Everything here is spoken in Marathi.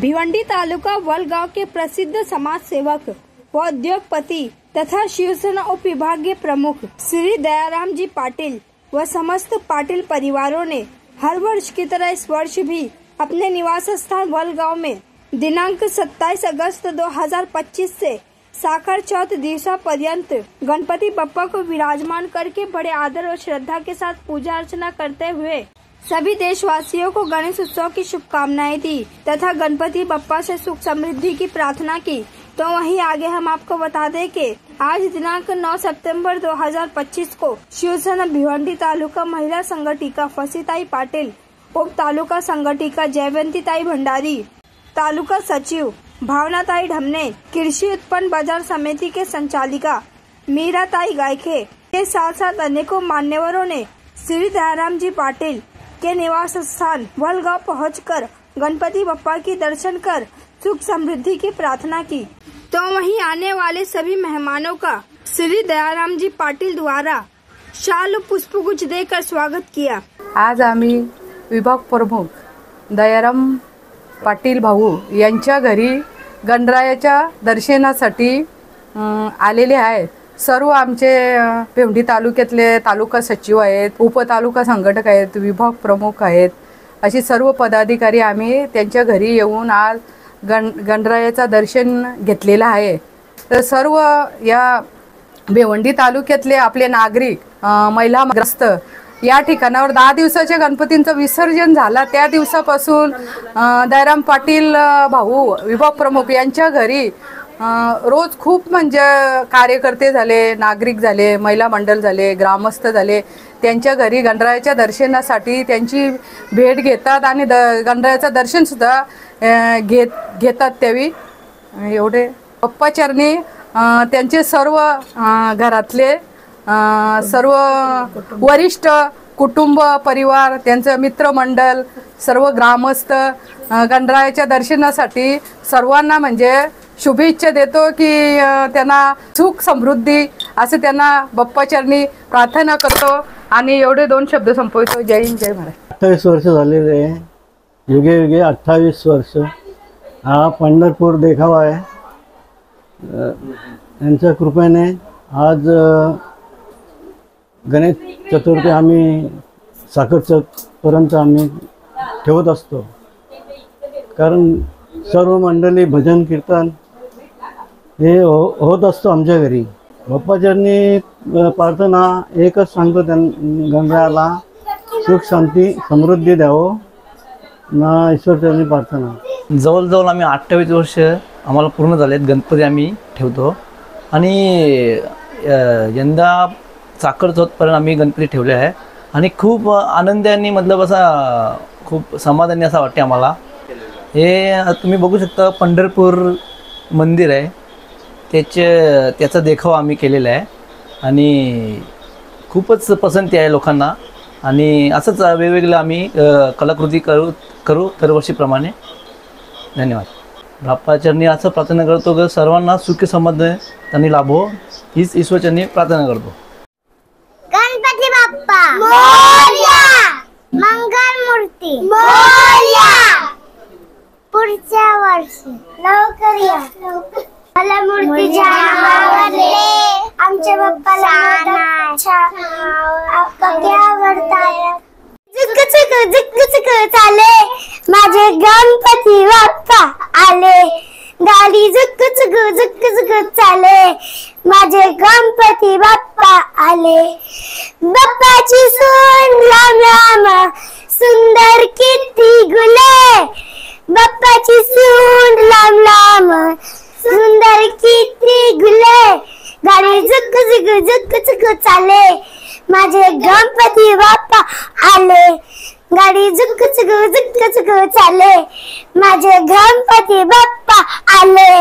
भिवंडी तालुका वलगांव के प्रसिद्ध समाज सेवक व उद्योगपति तथा शिवसेना उप विभागीय प्रमुख श्री दयाराम जी पाटिल व समस्त पाटिल परिवारों ने हर वर्ष की तरह इस वर्ष भी अपने निवास स्थान वलगांव में दिनांक 27 अगस्त 2025 से साकर चौथ दिवसा पर्यंत गणपति बप्पा को विराजमान करके बड़े आदर और श्रद्धा के साथ पूजा अर्चना करते हुए सभी देशवासियों को गणेश उत्सव की शुभकामनाएं दी तथा गणपति बप्पा से सुख समृद्धि की प्रार्थना की। तो वहीं आगे हम आपको बता दें कि आज दिनांक 9 सितंबर 2025 को शिवसेना भिवंडी तालुका महिला संगठिका फसीताई पाटिल, उप तालुका संगठिका जयवंतीताई भंडारी, तालुका सचिव भावनाताई ढमने, कृषि उत्पन्न बाजार समिति के संचालिका मीराताई गायके के साथ साथ अनेकों मान्यवरों ने श्री दयाराम जी पाटिल के निवास स्थान वलगांव पहुंचकर गणपति बप्पा की दर्शन कर सुख समृद्धि की प्रार्थना की। तो वहीं आने वाले सभी मेहमानों का श्री दयाराम जी पाटिल द्वारा शाल पुष्पगुच्छ देकर स्वागत किया। आज आम्ही विभाग प्रमुख दयाराम पाटील भाऊ यांच्या घरी गणरायाच्या दर्शनासाठी आलेले आहेत। सर्व आमचे भिवंडी तालुक्यातले तालुका सचिव आहेत, उपतालुका संघटक आहेत, विभाग प्रमुख आहेत, अशी सर्व पदाधिकारी आम्ही त्यांच्या घरी येऊन आज गणरायाचं दर्शन घेतलेलं आहे। तर सर्व या भिवंडी तालुक्यातले आपले नागरिक, महिला ग्रस्त या ठिकाणावर 10 दिवसाच्या गणपतींचं विसर्जन झाला त्या दिवसापासून दयाराम पाटील भाऊ विभाग प्रमुख यांच्या घरी रोज खूप म्हणजे कार्यकर्ते झाले, नागरिक झाले, महिला मंडळ झाले, ग्रामस्थ झाले, त्यांच्या घरी गणरायाच्या दर्शनासाठी त्यांची भेट घेतात आणि गणरायाचं दर्शन सुद्धा घेतात। त्यावेळी एवढे बप्पाचरणी त्यांचे सर्व घरातले सर्व वरिष्ठ कुटुंब परिवार, त्यांचं मित्रमंडळ, सर्व ग्रामस्थ गणरायाच्या दर्शनासाठी सर्वांना म्हणजे शुभेच्छा देतो की त्यांना सुख समृद्धी असे त्यांना बप्पाचरणी प्रार्थना करतो आणि एवढे 2 शब्द संपवतो। जय हिंद, जय महाराज। 28 वर्ष झालेले आहे, युगे युगे 28 वर्ष हा पंढरपूर देखावा आहे। यांच्या कृपेने आज गणेश चतुर्थी आम्ही साखर चौकपर्यंत आम्ही ठेवत असतो, कारण सर्व मंडळी भजन कीर्तन हे होत असतो आमच्या घरी। बप्पाचरणी प्रार्थना एकच सांगतो, गणरायाला सुख शांती समृद्धी द्यावं ना ईश्वरचरणी प्रार्थना। जवळजवळ आम्ही 28 वर्ष आम्हाला पूर्ण झालेत, गणपती आम्ही ठेवतो आणि यंदा साखर चौथपर्यंत आम्ही गणपती ठेवले आहे आणि खूप आनंदाने मतलब असा खूप समाधानी असा वाटते आम्हाला। हे तुम्ही बघू शकता पंढरपूर मंदिर आहे, त्याचा देखावा आम्ही केलेला आहे आणि खूपच पसंती आहे लोकांना आणि असंच वेगवेगळं आम्ही कलाकृती करू दरवर्षीप्रमाणे। धन्यवाद। बाप्पाचरणी असं प्रार्थना करतो की सर्वांना सुखी समाधान त्यांनी लाभो, हीच ईश्वरचरणी प्रार्थना करतो। गणपती बाप्पा मोरया, मंगल मूर्ती मोरया, पुढच्या वर्षी लवकर या। मला मूर्तीच्या आवडले, आमच्या बाप्पाला आवडतात। झुक चाले माझे गणपती बाप्पा आले, गाडी झुक चाले माझे गणपती बाप्पा आले। बाप्पाची सून राम राम सुंदर किती गुले, बाप्पाची सून राम राम सुंदर किती गुले, गाडी झुक चाले माझे गणपती बाप्पा आले, गाडी झुक चाले माझे गणपती बाप्पा आले।